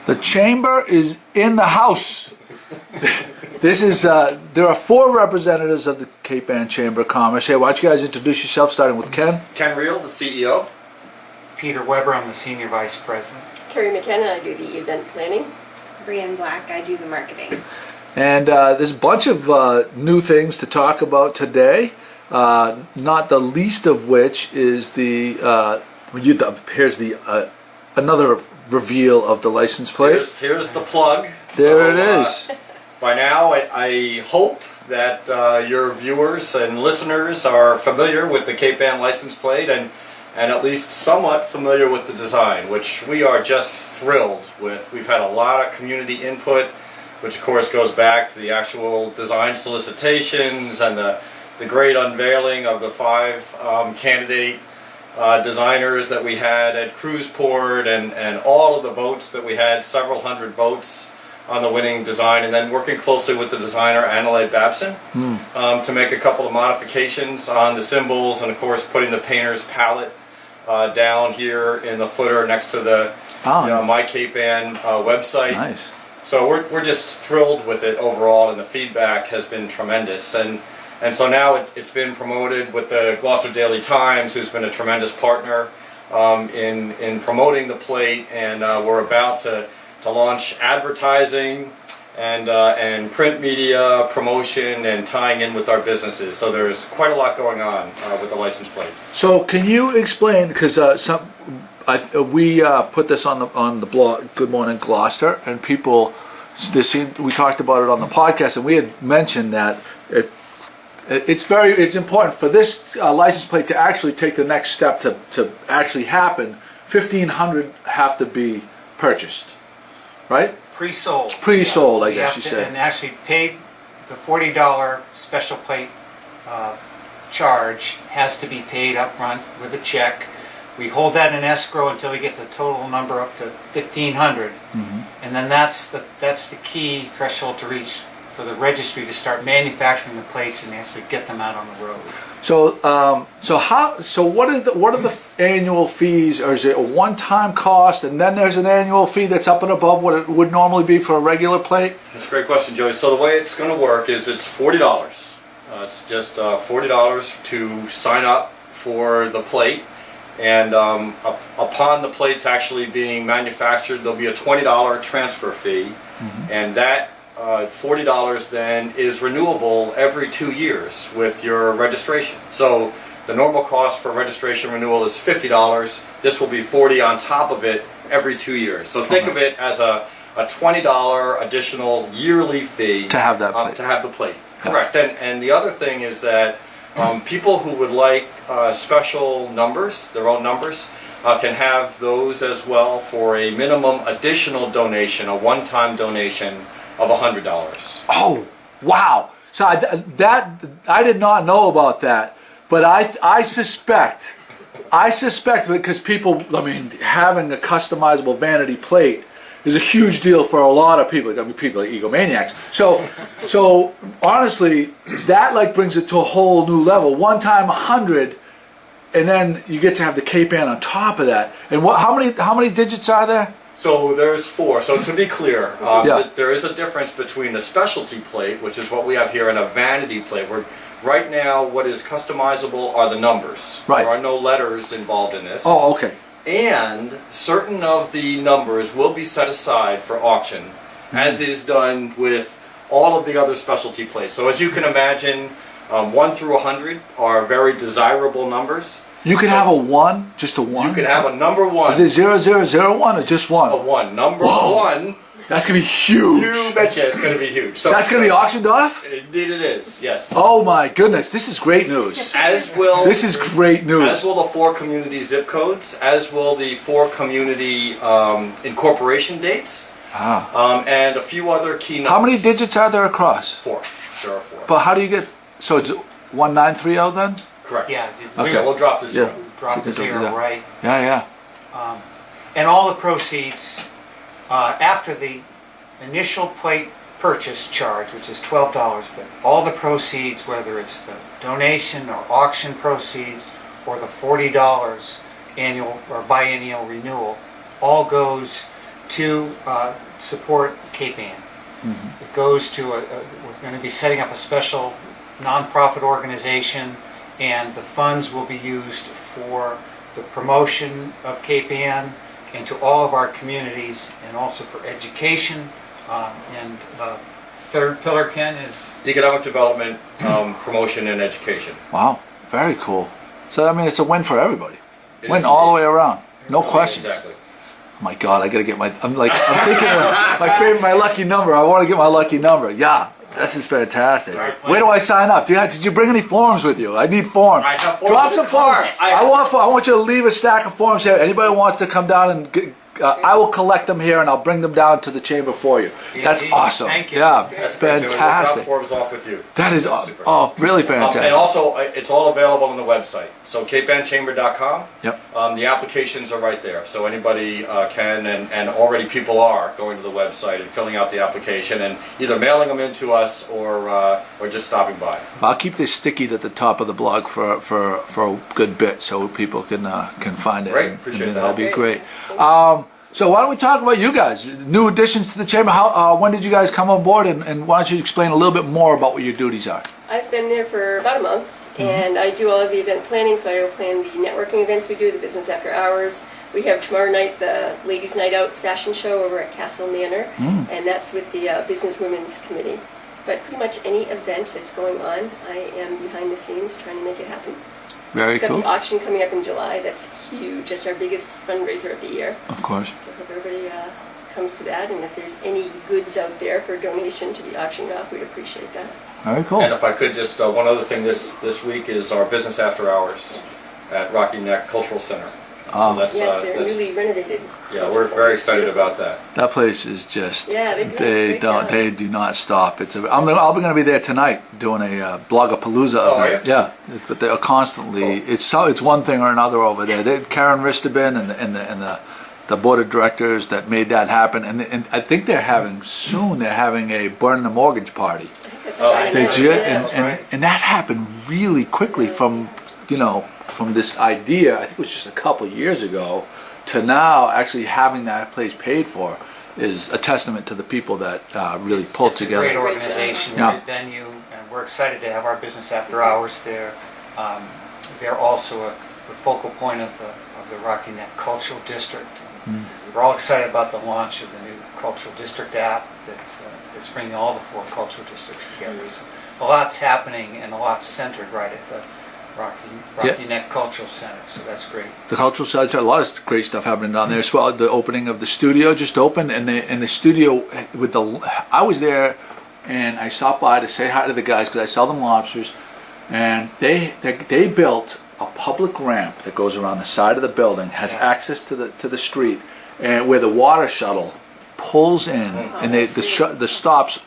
The chamber is in the house. This is, there are 4 representatives of the Cape Ann Chamber of Commerce here. Why don't you guys introduce yourself, starting with Ken? Ken Reel, the CEO. Peter Weber, I'm the Senior Vice President. Carrie McKenna, I do the event planning. Brianne Black, I do the marketing. And there's a bunch of new things to talk about today, not the least of which is here's the another reveal of the license plate. Here's the plug. There it is. By now, I hope that your viewers and listeners are familiar with the Cape Ann license plate and at least somewhat familiar with the design, which we are just thrilled with. We've had a lot of community input, which of course goes back to the actual design solicitations and the great unveiling of the 5 candidate designers that we had at Cruzport and all of the votes that we had, several hundred votes on the winning design, and then working closely with the designer Annalay Babson to make a couple of modifications on the symbols, and of course putting the painter's palette down here in the footer next to the My Cape Ann website. Nice. So we're just thrilled with it overall, and the feedback has been tremendous. And so now it's been promoted with the Gloucester Daily Times, who's been a tremendous partner in promoting the plate, and we're about to launch advertising and print media promotion and tying in with our businesses. So there's quite a lot going on with the license plate. So can you explain, because we put this on the blog Good Morning Gloucester, and people, we talked about it on the podcast, and we had mentioned that it's important for this license plate to actually take the next step to actually happen. 1,500 have to be purchased, right? Pre-sold. Pre-sold, Yeah, I guess you said. And actually paid the $40 special plate charge has to be paid up front with a check. We hold that in escrow until we get the total number up to 1,500, and then that's the key threshold to reach for the registry to start manufacturing the plates and actually get them out on the road. So, what are the annual fees, or is it a one-time cost and then there's an annual fee that's up and above what it would normally be for a regular plate? That's a great question, Joey. So the way it's going to work is it's $40. It's just $40 to sign up for the plate, and upon the plates actually being manufactured, there'll be a $20 transfer fee, and that $40 then is renewable every 2 years with your registration. So the normal cost for registration renewal is $50. This will be $40 on top of it every 2 years. So think of it as a $20 additional yearly fee to have that plate. To have the plate. Correct. And the other thing is that people who would like special numbers, their own numbers, can have those as well for a minimum additional donation, a one-time donation of $100. Oh, wow! So I did not know about that, but I suspect because people, I mean, having a customizable vanity plate is a huge deal for a lot of people. I mean, people are egomaniacs. So honestly, that brings it to a whole new level. One time 100, and then you get to have the Cape Ann on top of that. And how many digits are there? So there's 4. So to be clear, there is a difference between a specialty plate, which is what we have here, and a vanity plate. Right now, what is customizable are the numbers. Right. There are no letters involved in this. Oh, okay. And certain of the numbers will be set aside for auction, as is done with all of the other specialty plates. So as you can imagine, 1 through 100 are very desirable numbers. You could have a 1, just a 1? You could have a number 1. Is it 0001 or just 1? A 1. Number Whoa. 1. That's going to be huge. You betcha it's going to be huge. So that's going to be auctioned off? Indeed it is, yes. Oh my goodness, this is great news. This is great news. As will the 4 community zip codes, as will the 4 community incorporation dates, and a few other key numbers. How many digits are there across? 4. There are 4. But how do you get, so it's 1930 then? Correct. Yeah. Okay. We'll drop the 0. Drop the 0, right? Yeah. And all the proceeds, after the initial plate purchase charge, which is $12, but all the proceeds, whether it's the donation or auction proceeds or the $40 annual or biennial renewal, all goes to support Cape Ann. It goes to we're going to be setting up a special nonprofit organization, and the funds will be used for the promotion of Cape Ann into all of our communities, and also for education. And third pillar, Ken, is Economic development, promotion, and education. Wow, very cool. So I mean, it's a win for everybody. It Win is all the indeed. way around. No questions. Exactly. Oh my God, I gotta get I'm thinking of my lucky number. I want to get my lucky number. Yeah, this is fantastic. Right. Where do I sign up? Did you bring any forms with you? I need forms. I have forms Drop in some the car. forms. I want you to leave a stack of forms here. Anybody who wants to come down and I will collect them here and I'll bring them down to the chamber for you. That's Indeed. awesome. Thank you. Yeah, That's great. We'll drop fantastic. forms off with you. That is That's super. really fantastic. And also, it's all available on the website. So CapeAnnChamber.com. Yep. The applications are right there. So anybody can, and already people are going to the website and filling out the application and either mailing them in to us or just stopping by. I'll keep this sticky at the top of the blog for a good bit so people can find it. Great, And appreciate that. That'd be great. Great. So why don't we talk about you guys? New additions to the chamber. How when did you guys come on board? And why don't you explain a little bit more about what your duties are? I've been there for about a month, and I do all of the event planning, so I will plan the networking events we do, the business after hours. We have tomorrow night the Ladies Night Out fashion show over at Castle Manor, and that's with the Business Women's Committee. But pretty much any event that's going on, I am behind the scenes trying to make it happen. Very We've got cool. the auction coming up in July. That's huge. That's our biggest fundraiser of the year. Of course. So I hope everybody comes to that, and if there's any goods out there for donation to be auctioned off, we'd appreciate that. Very cool. And if I could just, one other thing this week is our business after hours at Rocky Neck Cultural Center. So that's, Yes, they're that's newly renovated. yeah, we're very excited about that. That place is just Yeah, they do a great job. they do not stop. I'm going to be there tonight doing a Blogapalooza Oh, are event. Yeah, but they're constantly it's one thing or another over there. Karen Ristabin and the board of directors that made that happen, and I think they're having a burn the mortgage party. That's Oh, Friday They night, ju- yeah. and, and, and that happened really quickly from this idea, I think it was just a couple of years ago, to now actually having that place paid for is a testament to the people that really pulled It's a together. great organization, Yeah. great venue, and we're excited to have our business after hours there. They're also a focal point of the Rocky Neck Cultural District. We're all excited about the launch of the new Cultural District app that's bringing all the 4 cultural districts together. So a lot's happening and a lot's centered right at the Rocky Neck Cultural Center, so that's great. The cultural side, a lot of great stuff happening down there as well. The opening of the studio just opened, and the studio I was there, and I stopped by to say hi to the guys because I sell them lobsters, and they built a public ramp that goes around the side of the building, has access to the street, and where the water shuttle pulls in, and the stops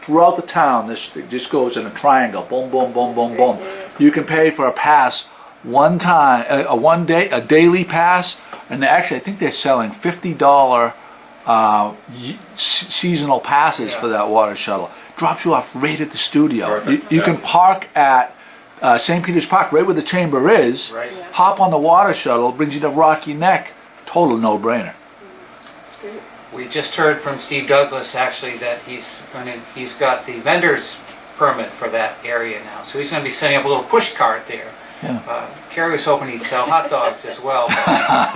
throughout the town. This just goes in a triangle, boom, boom, boom, boom, boom. You can pay for a pass one time, a daily pass, and actually I think they're selling $50 seasonal passes for that water shuttle. Drops you off right at the studio. Perfect. You can park at St. Peter's Park, right where the chamber is. Right. Yeah. Hop on the water shuttle, brings you to Rocky Neck. Total no-brainer. That's great. We just heard from Steve Douglas actually that he's got the vendor's permit for that area now, so he's going to be setting up a little push cart there. Yeah. Kerry was hoping he'd sell hot dogs as well, but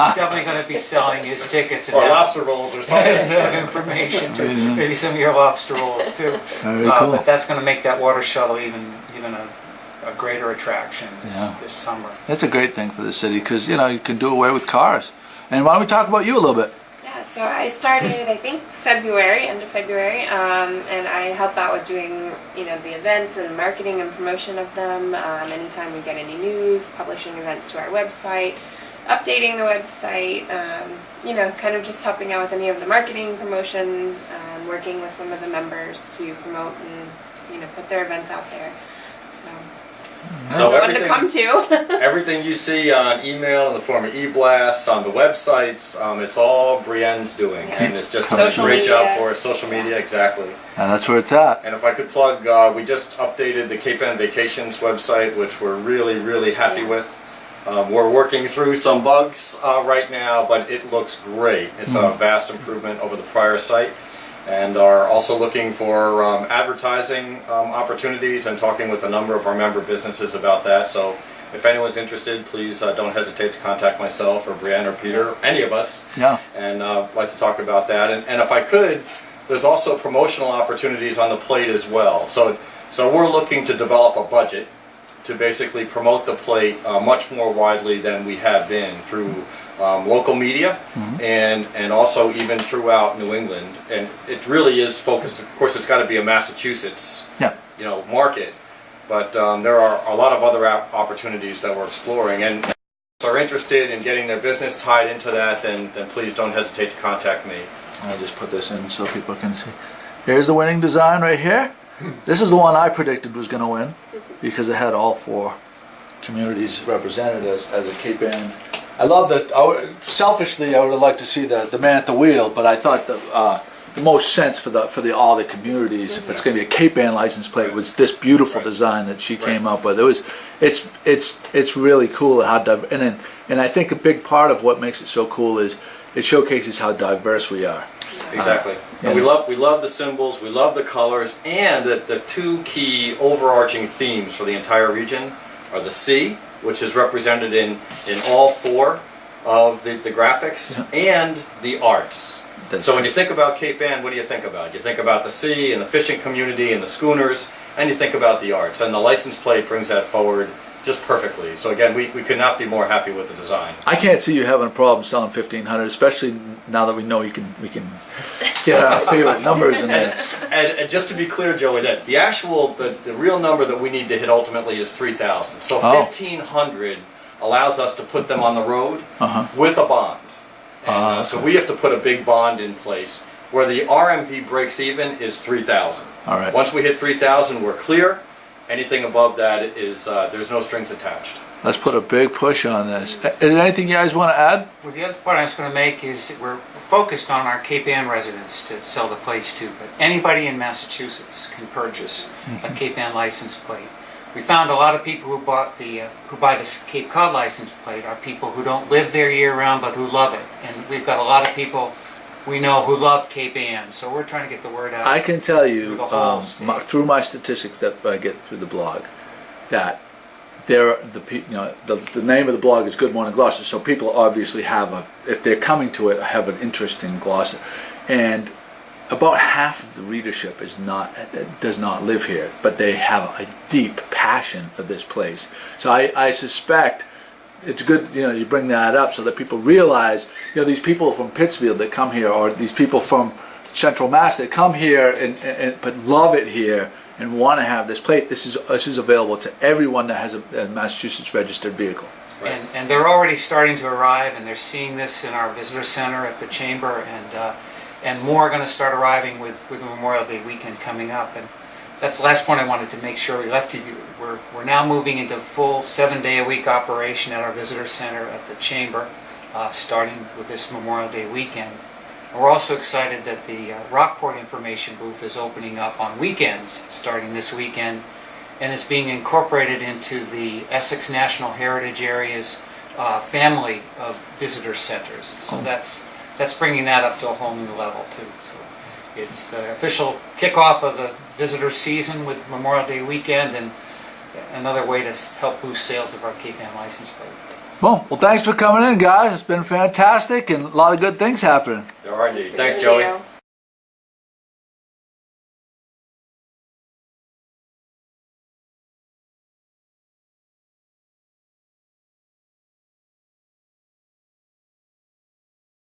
he's definitely going to be selling his tickets and Or have- lobster rolls or something. have information to maybe some of your lobster rolls too. Very cool. But that's going to make that water shuttle even a greater attraction Yeah. this summer. That's a great thing for the city because you can do away with cars. And why don't we talk about you a little bit? Yeah, so I started, I think, end of February, and I help out with doing, the events and marketing and promotion of them. Anytime we get any news, publishing events to our website, updating the website, kind of just helping out with any of the marketing, promotion, working with some of the members to promote and, put their events out there. So, So one to come to. everything you see on email in the form of e-blasts, on the websites, it's all Brienne's doing, Yeah. and it's just done a Social great job media. for us. Social media, exactly. And that's where it's at. And if I could plug, we just updated the Cape Ann Vacations website, which we're really, really happy Yeah. with. We're working through some bugs right now, but it looks great. It's a vast improvement over the prior site, and are also looking for advertising opportunities and talking with a number of our member businesses about that. So if anyone's interested, please don't hesitate to contact myself or Brianne or Peter, any of us, Yeah. and like to talk about that. And if I could, there's also promotional opportunities on the plate as well. So we're looking to develop a budget to basically promote the plate much more widely than we have been through local media and also even throughout New England. And it really is focused, of course, it's got to be a Massachusetts Yeah. market, but there are a lot of other opportunities that we're exploring. And if you are interested in getting their business tied into that, then please don't hesitate to contact me. I'll just put this in so people can see. Here's the winning design right here. This is the one I predicted was going to win because it had all 4 communities represented as a Cape Ann. I love that. Selfishly, I would have liked to see the man at the wheel, but I thought the most sense for all the communities, if it's going to be a Cape Ann license plate, was this beautiful design that she came up with. It's really cool and I think a big part of what makes it so cool is it showcases how diverse we are. Exactly. Yeah. And we love the symbols, we love the colors, and the 2 key overarching themes for the entire region are the sea, which is represented in all 4 of the graphics, and the arts. So when you think about Cape Ann, what do you think about? You think about the sea and the fishing community and the schooners, and you think about the arts. And the license plate brings that forward just perfectly. So again, we could not be more happy with the design. I can't see you having a problem selling 1,500, especially now that we know we can get our favorite numbers in there. And just to be clear, Joey, that the real number that we need to hit ultimately is 3,000. So 1,500 allows us to put them on the road with a bond. And so we have to put a big bond in place. Where the RMV breaks even is 3,000. All right. Once we hit 3,000, we're clear. Anything above that is there's no strings attached. Let's put a big push on this. Is there anything you guys want to add? Well, the other point I was going to make is that we're focused on our Cape Ann residents to sell the plates to, but anybody in Massachusetts can purchase a Cape Ann license plate. We found a lot of people who buy the Cape Cod license plate are people who don't live there year round but who love it, and we've got a lot of people we know who love Cape Ann, so we're trying to get the word out. I can tell you through the whole state. through my statistics that I get through the blog that the name of the blog is Good Morning Gloucester, so people obviously if they're coming to it, have an interest in Gloucester, and about half of the readership does not live here, but they have a deep passion for this place. So I suspect it's good, you bring that up so that people realize, these people from Pittsfield that come here, or these people from Central Mass that come here but love it here and want to have this plate. This is available to everyone that has a Massachusetts registered vehicle. Right. And they're already starting to arrive, and they're seeing this in our visitor center at the chamber, and more are going to start arriving with Memorial Day weekend coming up. And that's the last point I wanted to make sure we left you. We're now moving into full 7-day-a-week operation at our visitor center at the chamber, starting with this Memorial Day weekend. And we're also excited that the Rockport information booth is opening up on weekends starting this weekend, and is being incorporated into the Essex National Heritage Area's family of visitor centers. So that's bringing that up to a whole new level too. So it's the official kickoff of the visitor season with Memorial Day weekend, and another way to help boost sales of our Cape Ann license plate. Well, thanks for coming in, guys. It's been fantastic and a lot of good things happening. There are indeed. Thanks, Joey.